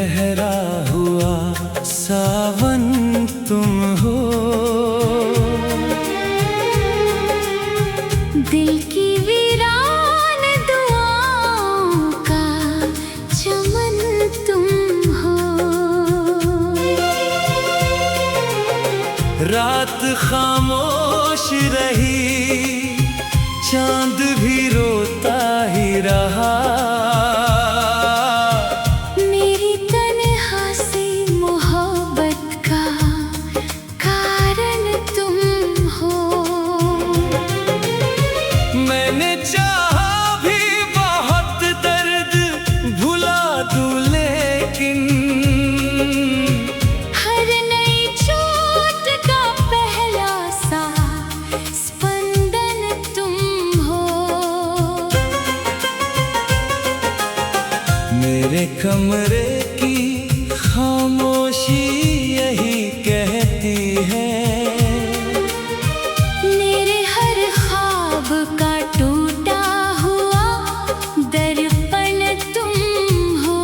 ठहरा हुआ सावन तुम हो। दिल की वीरान दुआओं का चमन तुम हो। रात खामोश रही, चांद भी रोता ही रहा। मेरी तन्हा सी मोहब्बत का कारण तुम हो। मैंने चाहा भी बहुत दर्द भुला दूं, लेकिन हर नई चोट का पहला सा स्पंदन तुम हो। मेरे कमरे की खामोशी यही कहती है, मेरे हर ख्वाब का टूटा हुआ दर्पण तुम हो।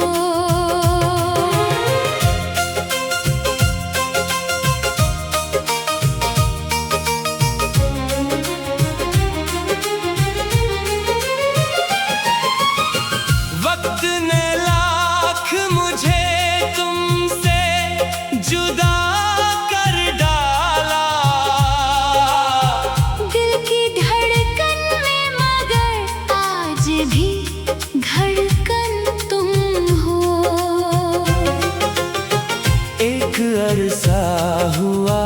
वक्त ने लाख मुझे तुमसे जुदा कर डाला। दिल की धड़कन में मगर आज भी धड़कन तुम हो। एक अरसा हुआ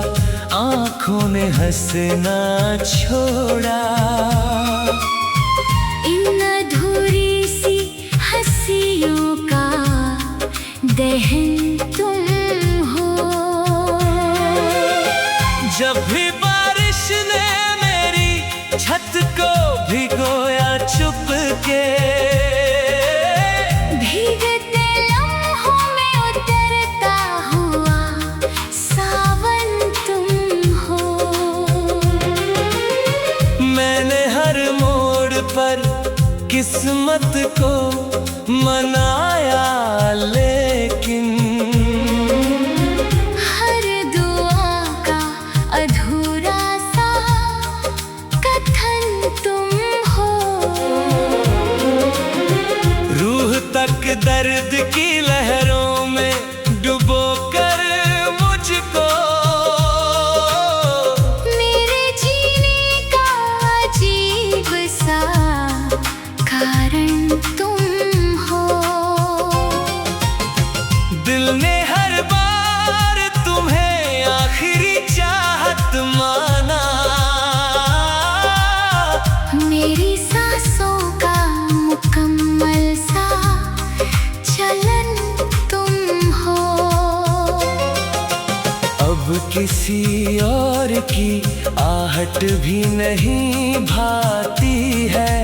आंखों ने हंसना छोड़ा, इन अधूरी सी हंसियों का दहन तुम हो। जब भी बारिश ने मेरी छत को भिगोया चुपके, भीगते लम्हों में उतरता हुआ सावन तुम हो। मैंने हर मोड़ पर किस्मत को मनाया, लेकिन हर दुआ का अधूरा सा कथन तुम हो। रूह तक दर्द की लहरों में डुबोकर मुझको मेरे जीने का अजीब सा कारण तुम हो। दिल ने हर बार तुम्हें आखिरी चाहत माना। मेरी सांसों का मुकम्मल सा चलन तुम हो। अब किसी और की आहट भी नहीं भाती है,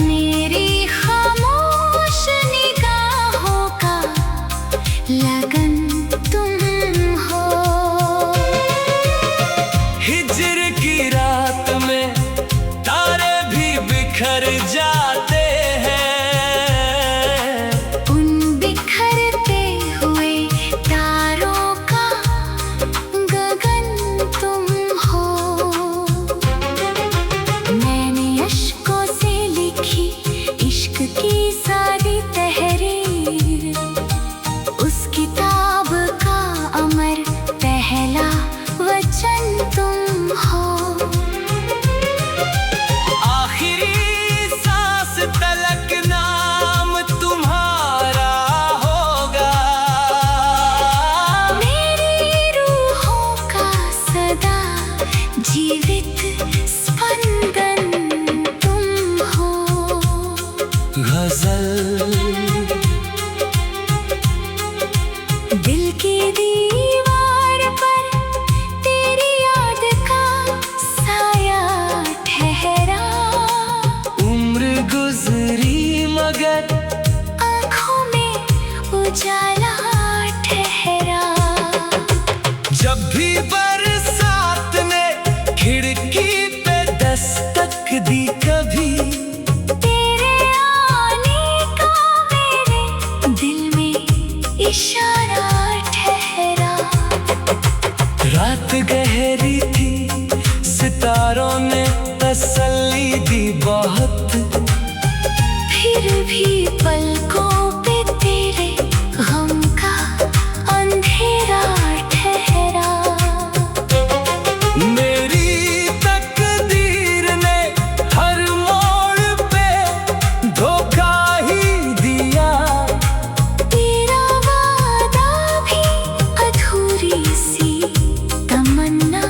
मेरी खामोश निगाहों का लगन तुम हो। हिज्र की रात में तारे भी बिखर जाते हैं, उन बिखरते हुए तारों का गगन तुम हो। मैंने अश्कों से लिखी इश्क की सारी तहरीर, उस किताब का अमर पहला वचन तुम हो। आखिरी सांस तलक नाम तुम्हारा होगा। मेरी रूहों का सदा जीवित स्पंदन तुम हो। गजल दिल की दीवार पर तेरी याद का साया ठहरा। उम्र गुजरी मगर आँखों में उजाला ठहरा। जब भी बरसात ने खिड़ मेरी थी, सितारों ने तसल्ली दी बहुत। फिर भी पलकों पे तेरे गम का अंधेरा ठहरा। मेरी तकदीर ने हर मोड़ पे धोखा ही दिया। तेरा वादा भी अधूरी सी तमन्ना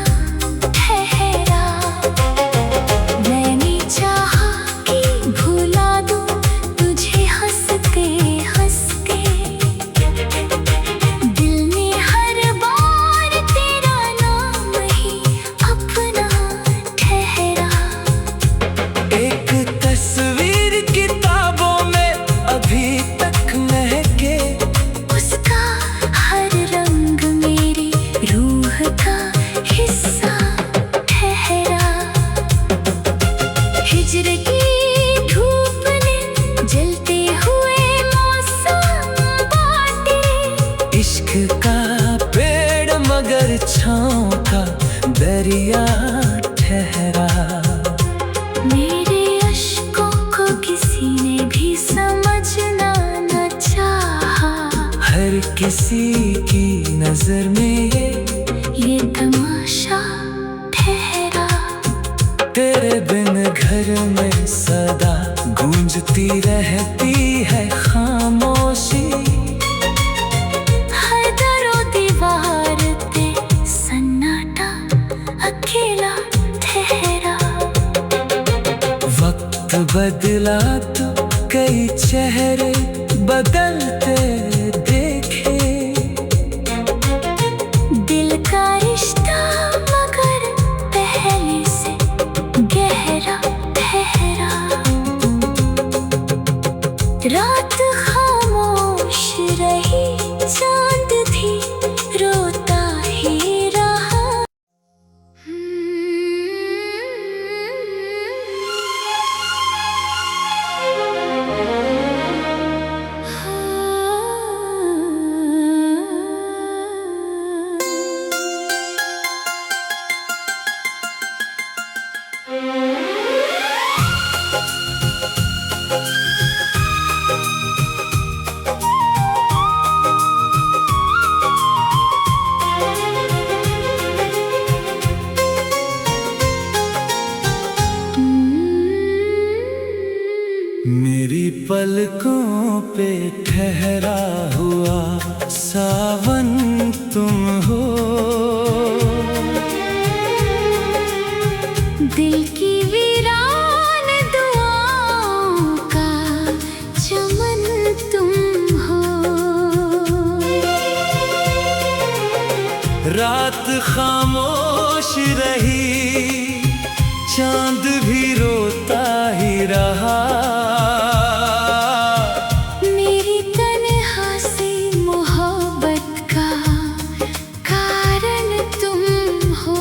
ठहरा। मैंने चाहा कि भुला दूं तुझे हंस के हंस के। दिल ने हर बार तेरा नाम ही अपना ठहरा। एक तस्वीर किताबों में अभी तक महके, उसका हर रंग मेरी रूह का हिस्सा ठहरा। हिज्र की धूप ने जलते हुए मौसम बांटे। इश्क का पेड़ मगर छाँव का दरिया ठहरा। मेरे अश्कों को किसी ने भी समझना न चाहा। हर किसी की नजर में ये तमाशा ठहरा। तेरे बिन घर में सदा गूंजती रहती है खामोशी। हर दरो दीवार पे सन्नाटा अकेला ठहरा। वक्त बदला तो कई चेहरे बदलते देखे। दिल का रिश्ता मगर पहले से गहरा ठहरा। रात खामोश रही, चांद भी रोता ही रहा। मेरी पलकों पे ठहरा हुआ सावन तुम हो। दिल की वीरान दुआओं का चमन तुम हो। रात खामोश रही, चांद भी रोता ही रहा। मेरी तन्हा सी मोहब्बत का कारण तुम हो।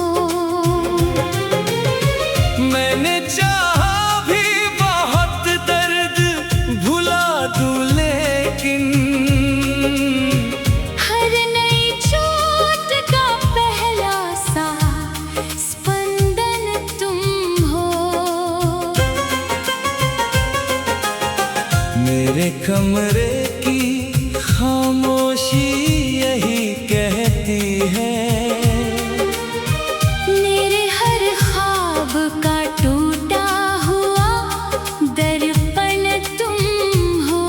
मैंने चाहा भी बहुत दर्द भुला दूं, लेकिन हर नई चोट का पहला सा स्पंदन तुम हो। मेरे कमरे की खामोशी यही कहती है। मेरे हर ख्वाब का टूटा हुआ दर्पण तुम हो।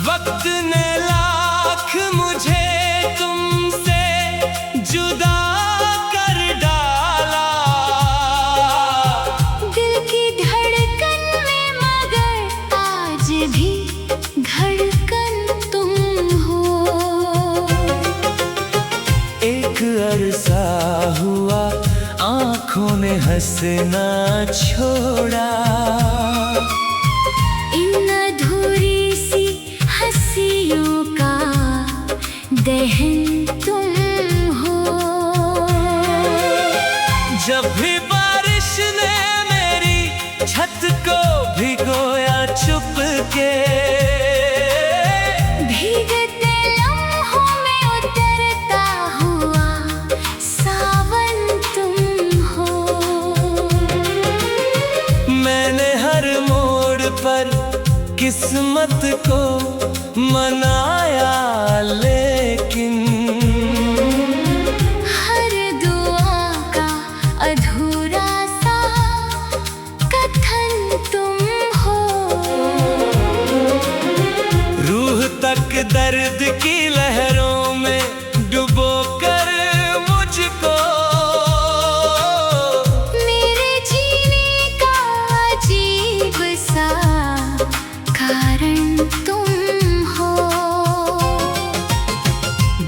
वक्त ने लाख मुझे तुमसे जुदा कर डाला। दिल की धड़कन में मगर आज भी धड़कन तुम हो। एक अरसा हुआ आँखों ने हंसना छोड़ा। इन अधूरी सी हंसियों का दहन तुम हो। जब भी बारिश ने किस्मत को मनाया, लेकिन हर दुआ का अधूरा सा कथन तुम हो। रूह तक दर्द की लहरों में डुबो कर मुझको, मेरे जीने का अजीब सा कारण तुम हो।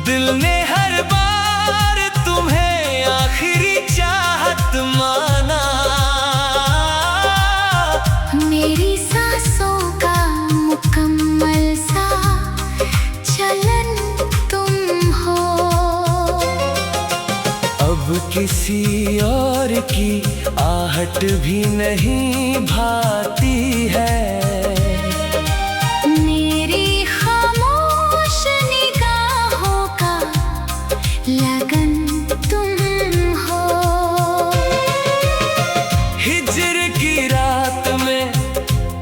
दिल ने हर बार तुम्हें आखिरी चाहत माना, मेरी सांसों का मुकम्मल सा चलन तुम हो। अब किसी और की आहट भी नहीं भाती है, मेरी खामोश निगाहों का लगन तुम हो। हिज्र की रात में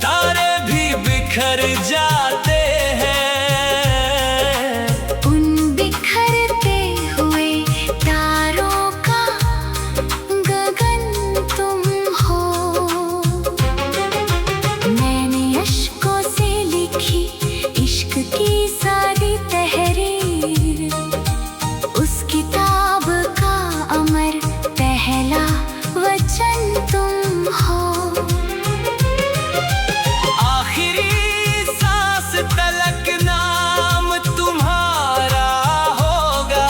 तारे भी बिखर जाते हैं, उन बिखरते हुए तारों का गगन तुम हो। मैंने अश्कों से लिखी इश्क की सारी तहरीर, उस किताब का अमर पहला वचन तुम हो। आखिरी सांस तलक नाम तुम्हारा होगा,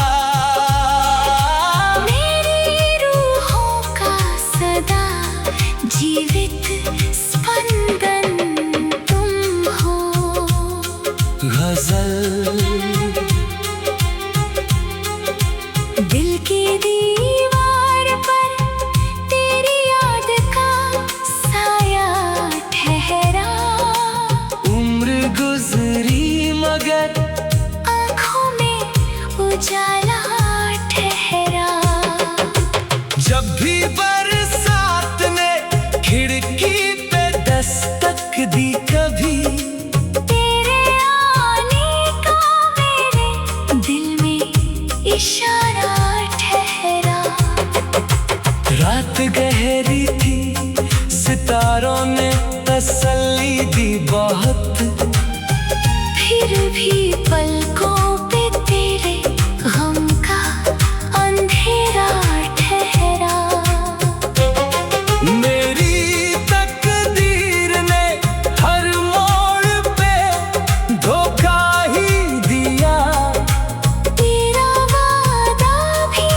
मेरी रूहों का सदा जीवित स्पंदन तुम हो। गजल दिल की दीवार पर तेरी याद का साया ठहरा, उम्र गुजरी मगर आँखों में उजाला ठहरा। जब भी बरसात ने खिड़की पे दस्तक दी, कभी तेरे आने का मेरे दिल में इशारा ठहरा। रात गहरी थी, सितारों ने तसल्ली दी बहुत, फिर भी पलकों पे तेरे गम का अंधेरा ठहरा। मेरी तकदीर ने हर मोड़ पे धोखा ही दिया, तेरा वादा भी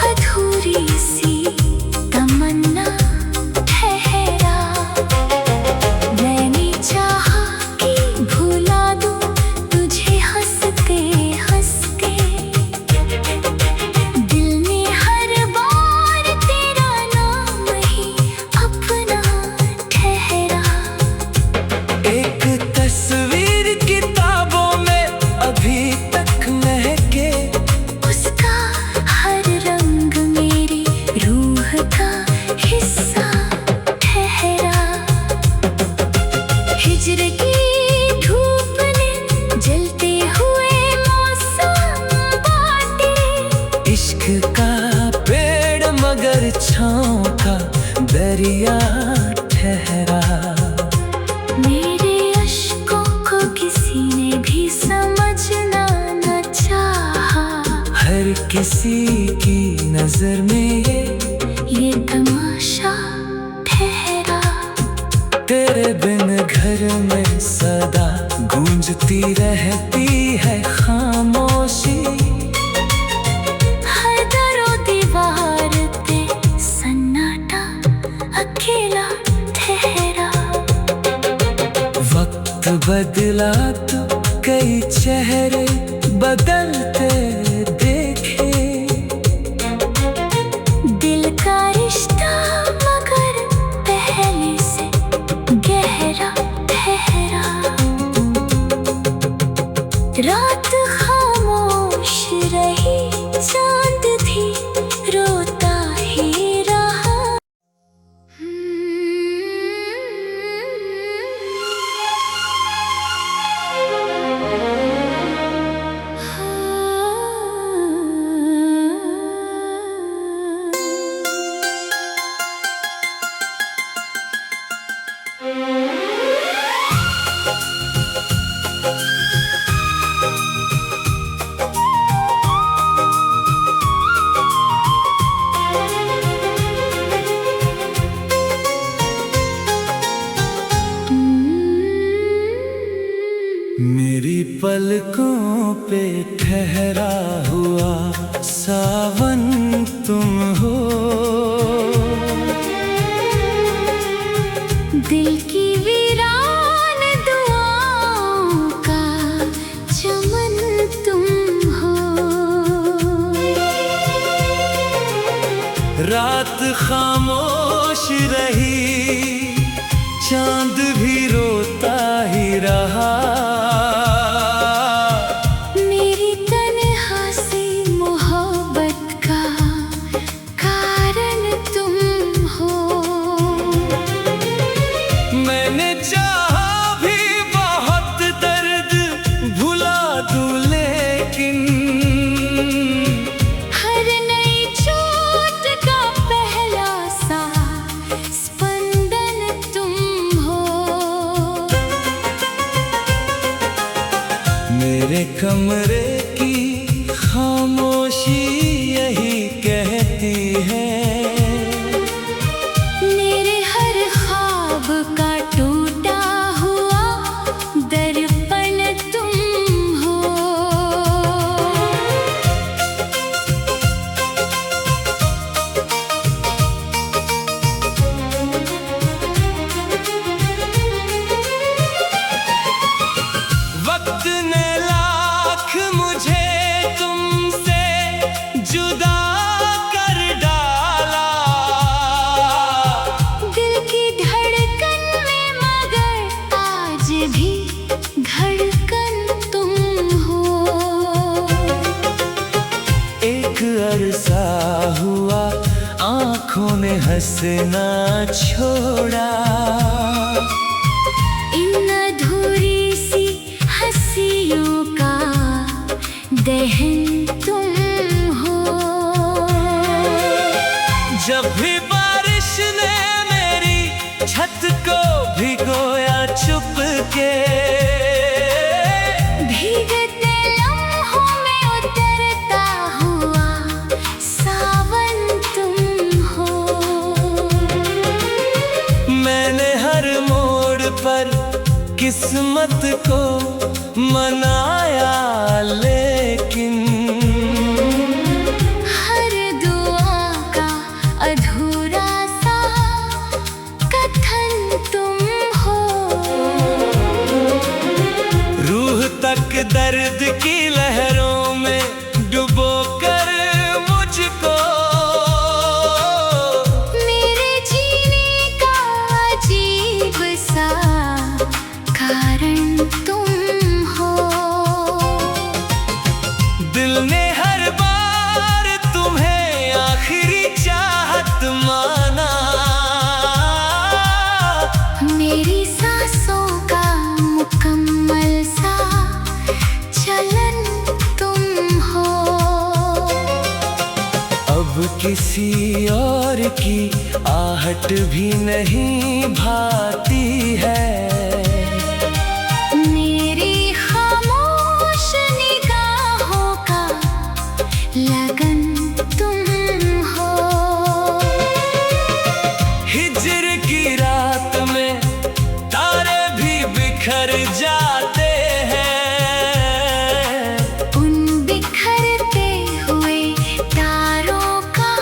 अधूरी सी तमन्ना ठहरा। मैंने चाहा कि भुला दूं तुझे हंस के हंस के, दिल ने हर बार तेरा नाम ही अपना ठहरा। एक तस्वीर किताबों में अभी तक महके, उसका हर रंग मेरी रूह का हिस्सा ठहरा। हिज्र की धूप ने जलते हुए मौसम बांटे, इश्क का पेड़ मगर छाँव का दरिया ठहरा। मेरे अश्कों को किसी ने भी समझना न चाहा, हर किसी की नजर में ये तमाशा ठहरा। तेरे बिन घर में सदा गूंजती रहती है खामोशी, हर दरो दीवार पे सन्नाटा अकेला ठहरा। वक्त बदला तो कई चेहरे बदलते देखे, दिल का रिश्ता मगर पहले से गहरा ठहरा। रात खामोश रही, चांद भी रोता ही रहा। मेरी पलकों पे ठहरा हुआ सावन तुम हो, दिल की वीरान दुआओं का चमन तुम हो। रात खामोश रही, चांद भी रोता ही रहा। मेरी तन्हा सी मोहब्बत का कारण तुम हो। मैंने चाहा भी बहुत दर्द भुला दूं, लेकिन हर नई चोट का पहला सा स्पंदन तुम हो। मेरे कमरे की खामोशी यही कहती है, मेरे हर ख्वाब का टूटा हुआ दर्पण तुम हो। वक्त ने लाख मुझे तुमसे जुदा कर डाला। दिल की धड़कन में मगर आज भी धड़कन तुम हो। एक अरसा हुआ आंखों ने हंसना छोड़ा, इन अधूरी सी हंसियों का दहन तुम हो। जब भी बारिश ने मेरी छत को भिगोया चुपके, भीगते लम्हों में उतरता हुआ सावन तुम हो। मैंने हर मोड़ पर किस्मत को मनाया, लेकिन हर दुआ का अधूरा सा कथन तुम हो। रूह तक दर्द की लहरों में डुबोकर मुझको मेरे जीने का अजीब सा कारण तुम हो। दिल ने हर बार तुम्हें आखिरी चाहत माना। मेरी सांसों का मुकम्मल सा चलन तुम हो। अब किसी और की आहट भी नहीं भाती है, मेरी खामोश निगाहों का लगन तुम हो। हिज्र की रात में तारे भी बिखर जाते हैं, उन बिखरते हुए तारों का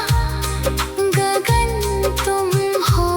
गगन तुम हो।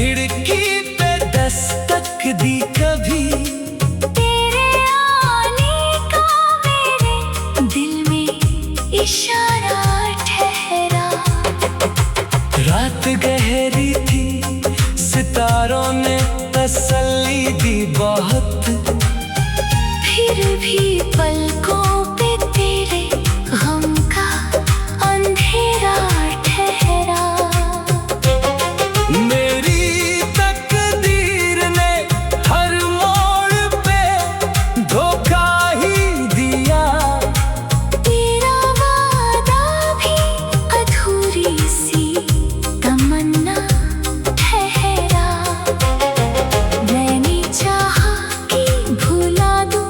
खिड़की पे दस्तक दी कभी, तेरे आने का मेरे दिल में इशारा ठहरा। रात गहरी थी, सितारों ने तसल्ली दी बहुत, फिर भी पलकों पे तेरे गम का अंधेरा ठहरा। मेरी तकदीर ने हर मोड़ पे धोखा ही दिया, तेरा वादा भी अधूरी सी तमन्ना ठहरा। मैंने चाहा कि भुला दूं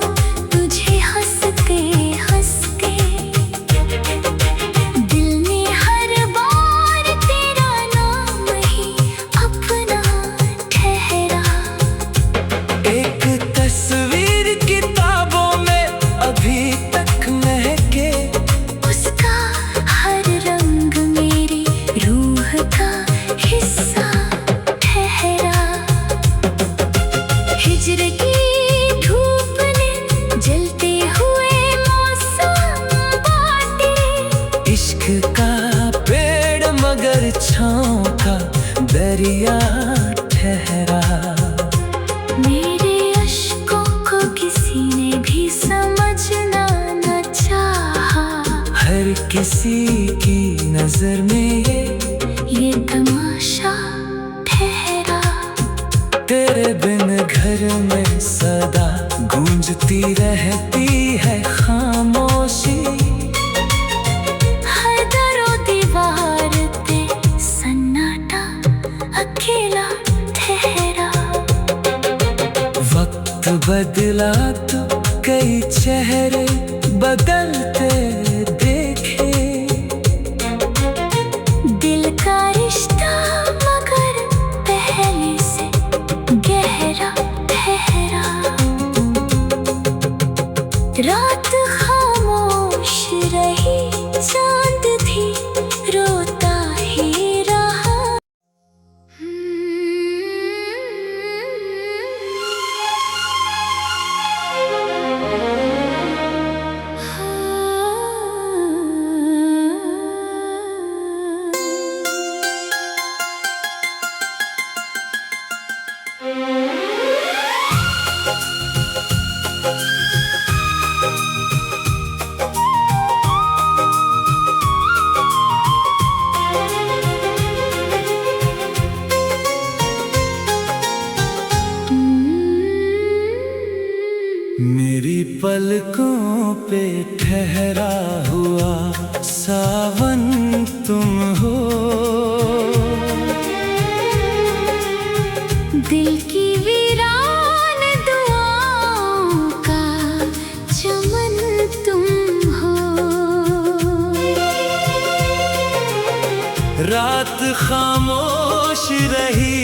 तुझे हंस के हंस के, दिल ने हर बार तेरा नाम ही अपना ठहरा। एक तस्वीर किताबों में अभी तक महके, उसका हर रंग मेरी रूह का हिस्सा ठहरा। हिज्र की धूप ने जलते हुए मौसम बांटे, इश्क का पेड़ मगर छाँव का दरिया ठहरा। मेरे अश्कों को किसी ने भी समझना न चाहा, हर किसी की नजर में ये तमाशा ठहरा। तेरे बिन घर में सदा गूंजती रहती है खामोशी, हर दरो दीवार पे सन्नाटा अकेला ठहरा। वक्त बदला तो कई चेहरे बदलते देखे, दिल का रिश्ता मगर पहले से गहरा ठहरा। रात खामोश रही, चांद भी रोता ही रहा। मेरी पलकों पे ठहरा हुआ सावन तुम हो, दिल की वीरान दुआओं का चमन तुम हो। रात खामोश रही,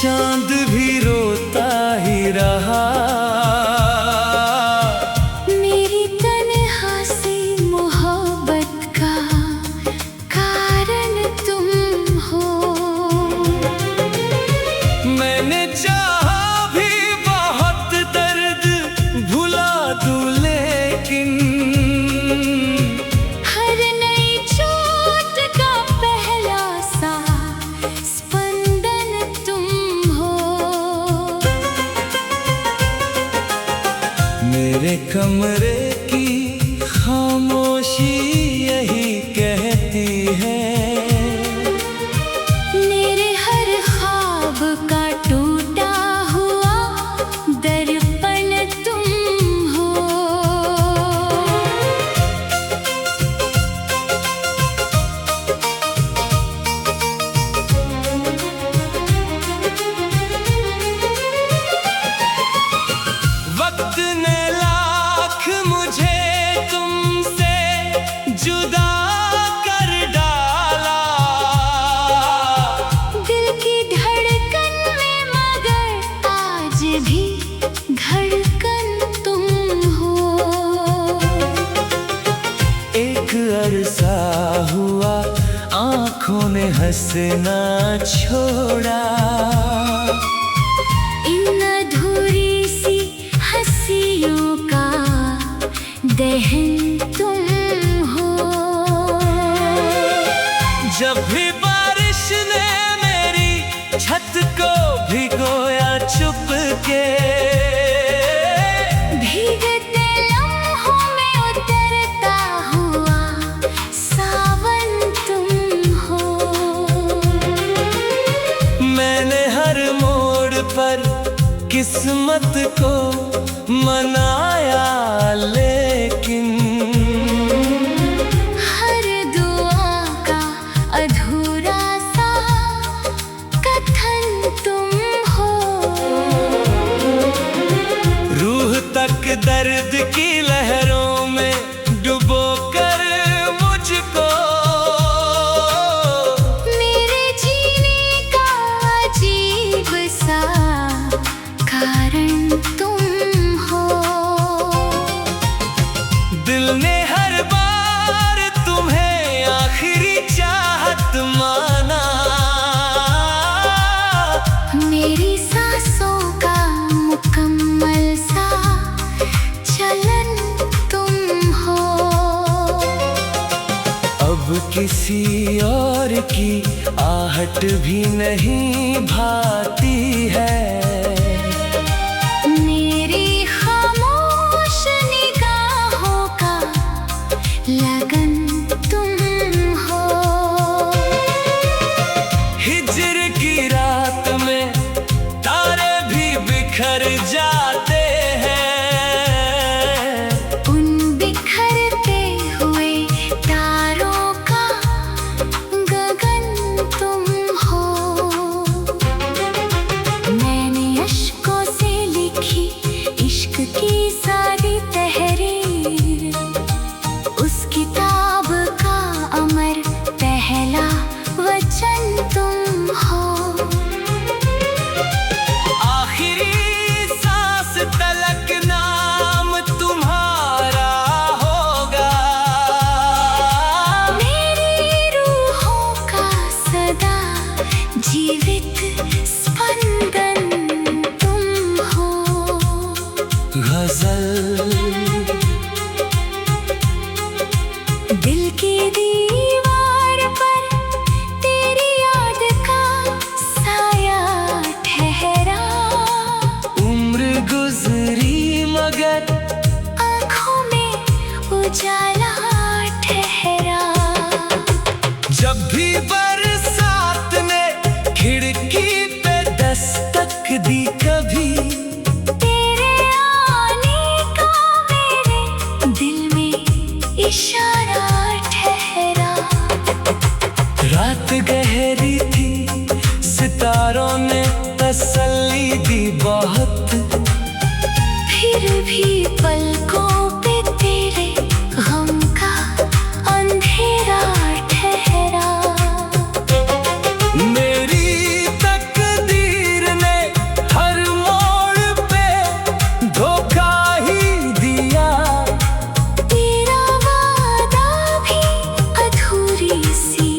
चांद भी रोता ही रहा। मेरी तन्हासी मोहब्बत का कारण तुम हो। मैंने चाहा भी बहुत दर्द भुला दूं, लेकिन हर नई चोट का पहला सा स्पंदन तुम हो। मेरे कमरे की खामोशी यही कहती है, मेरे हर ख्वाब का टूटा हुआ दर्पण तुम हो। वक्त ने लाख मुझे ना छोड़ा। इन अधूरी सी हंसियों का दहन तुम हो। जब भी बारिश ने मेरी छत को भिगोया चुपके, भीगते लम्हों में उतरता हुआ सावन तुम हो। मैंने हर मोड़ पर किस्मत को मनाया, लेकिन हर दुआ का अधूरा सा कथन तुम हो। रूह तक दर्द की लहरों में डुबोकर मुझको मेरे जीने का अजीब सा कारण तुम हो। दिल ने हर बार तुम्हें आखिरी चाहत माना। मेरी सांसों का मुकम्मल सा चलन तुम हो। अब किसी और की आहट भी नहीं भाती है। मेरी खामोश निगाहों का लगन तुम हो। हिज्र की रात में तारे भी बिखर जाते हैं। उन बिखरते हुए तारों का गगन तुम हो। मैंने अश्कों से लिखी इश्क की सारी तहरीर, उस किताब का अमर पहला वचन तुम हो। आखिरी सांस तलक नाम तुम्हारा होगा। मेरी रूहों का सदा जीवित स्पंदन तुम हो। गजल दिल की दीवार पर तेरी याद का साया ठहरा। उम्र गुजरी मगर आँखों में उजाला ठहरा। जब भी बरसात ने खिड़की पे दस्तक दी, कभी तेरे आने का मेरे दिल में इशारा ठहरा। रात गहरी थी, सितारों ने तसल्ली दी बहुत। फिर भी पलकों पे तेरे गम का अंधेरा ठहरा। मेरी तकदीर ने हर मोड़ पे धोखा ही दिया। तेरा वादा भी अधूरी सी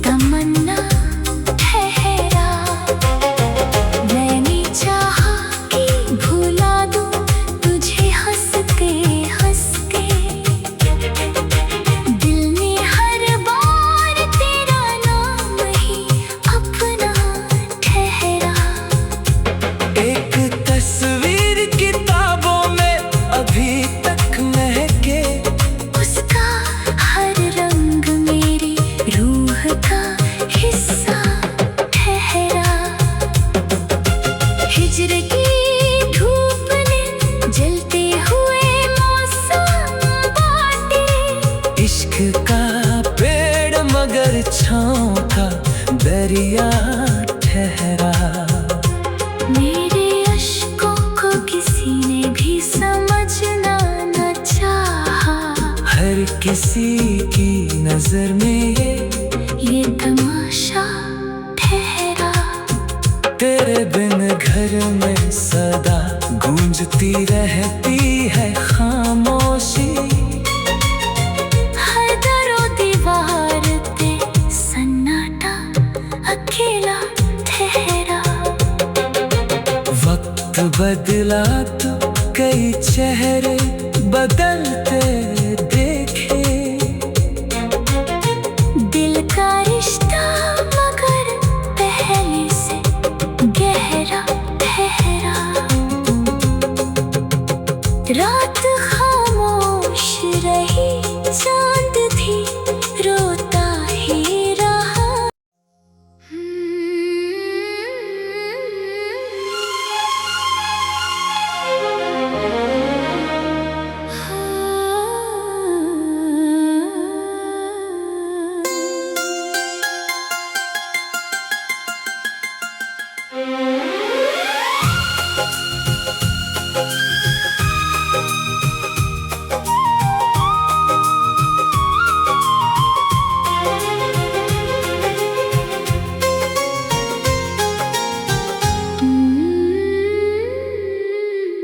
तमन्ना ठहरा। मैंने चाहा कि भुला दूं तुझे हंस के हंस के। दिल ने हर बार तेरा नाम ही अपना ठहरा। एक तस्वीर किताबों में अभी तक महके, उसका हर रंग मेरी रूह का हिस्सा ठहरा। हिज्र की धूप ने जलते हुए मौसम बांटे। इश्क का पेड़ मगर छाँव का दरिया ठहरा। मेरे अश्कों को किसी ने भी समझना न चाहा। हर किसी की नजर में ये तमाशा ठहरा। तेरे बिन घर में सदा गूंजती रहती है खामोशी। हर दरो दीवार पे सन्नाटा वक्त बदला तो कई चेहरे बदलते देखे। दिल का रिश्ता मगर पहले से गहरा ठहरा। रात खामोश रही, चांद भी रोता ही रहा।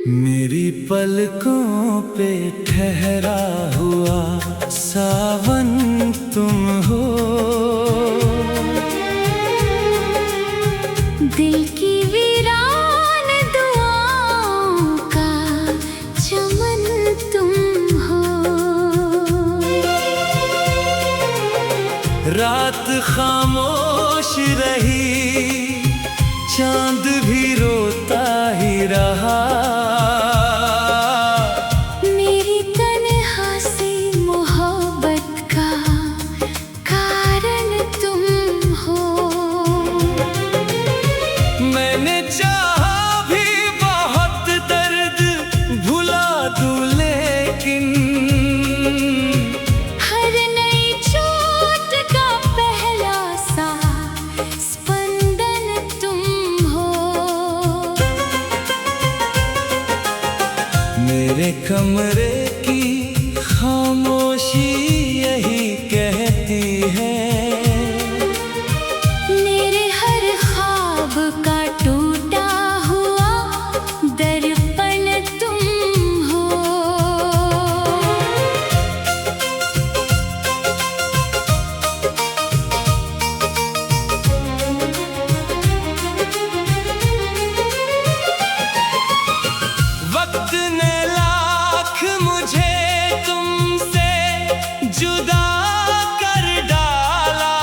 मेरी पलकों पे ठहरा हुआ सावन तुम हो। दिल की वीरान दुआओं का चमन तुम हो। रात खामोश रही, चांद भी रोता ही रहा। मेरी तन्हासी मोहब्बत का कारण तुम हो। मैंने चाहा भी बहुत दर्द भुला दूं, लेकिन हर नई चोट का पहला सा स्पंदन तुम हो। मेरे कमरे की खामोशी यही कहती है, मेरे हर ख्वाब का टूटा हुआ दर्पण तुम हो। वक्त ने लाख मुझे तुमसे जुदा कर डाला।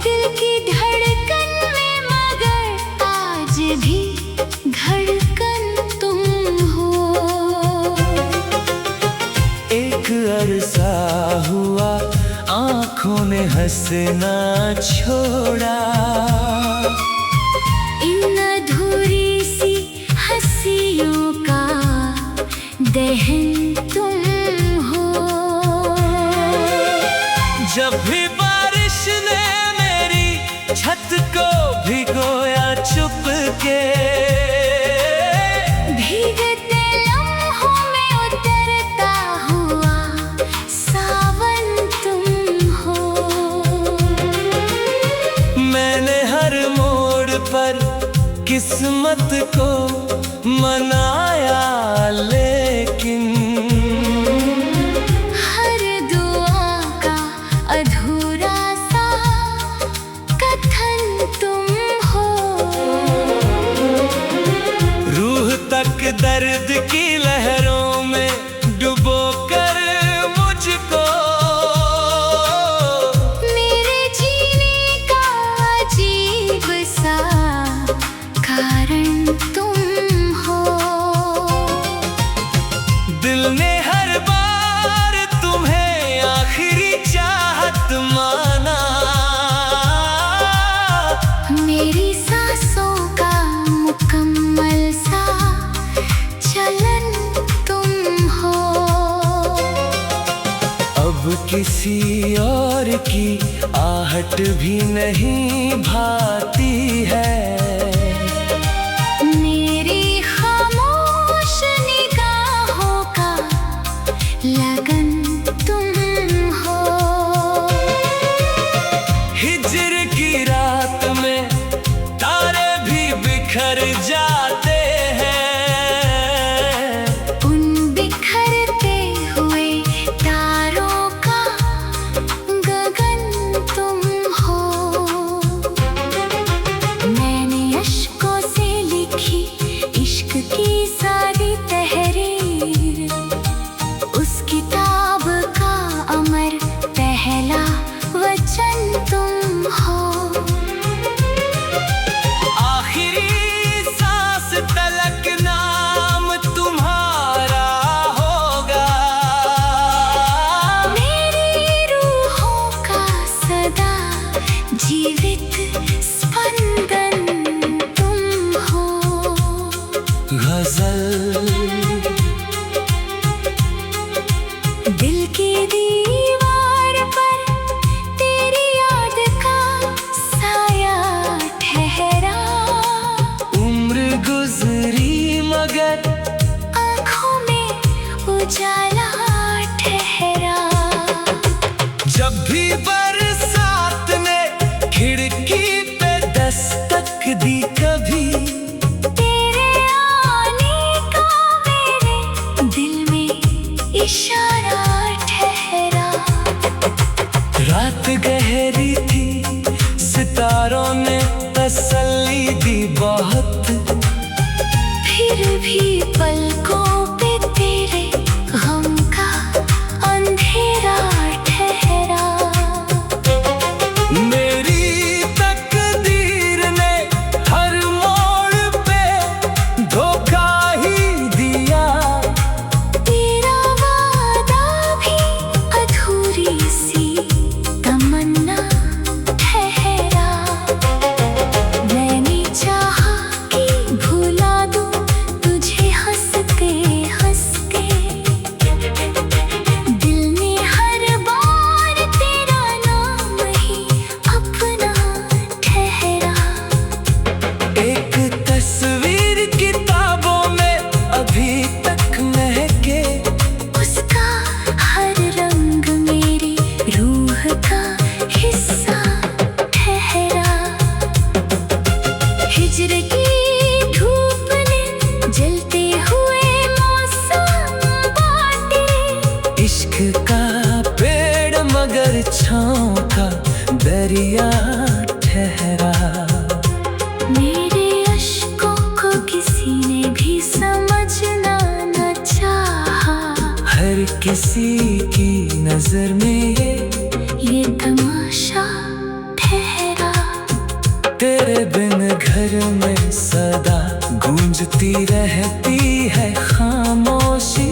दिल की धड़कन में मगर आज भी धड़कन तुम हो। एक अरसा हुआ आंखों ने हंसना छोड़ा। इन अधूरी सी हंसियों का दहन तुम हो। जब भी बारिश ने मेरी छत को भिगोया चुपके, भीगते लम्हों में उतरता हुआ सावन तुम हो। मैंने हर मोड़ पर किस्मत को मनाया, लेकिन हर दुआ का अधूरा सा कथन तुम हो। रूह तक दर्द की लहरों में डुबोकर मुझको मेरे जीने का अजीब सा कारण तुम हो। दिल ने हर बार तुम्हें आखिरी चाहत माना। मेरी सांसों का मुकम्मल सा चलन तुम हो। अब किसी और की आहट भी नहीं भाती है। मेरी खामोश निगाहों का लगन तुम हो। हिज्र की रात में तारे भी बिखर जाते हैं। उन बिखरते हुए तारों का गगन तुम हो। एक तस्वीर किताबों में अभी तक महके, उसका हर रंग मेरी रूह का हिस्सा ठहरा। हिज्र की धूप ने जलते हुए मौसम बांटे, इश्क का पेड़ मगर छाँव का दरिया ठहरा। मेरे अश्कों को किसी ने भी समझना न चाहा, हर किसी की नजर में ये तमाशा ठहरा। तेरे बिन घर में सदा गूंजती रहती है खामोशी,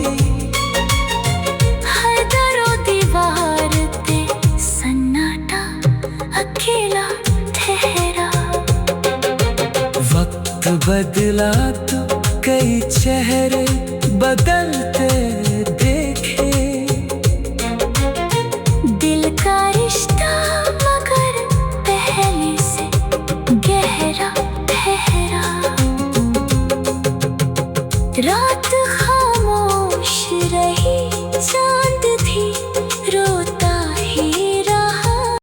हर दरो दीवार पे सन्नाटा अकेला ठहरा। वक्त बदला तो कई चेहरे बदलते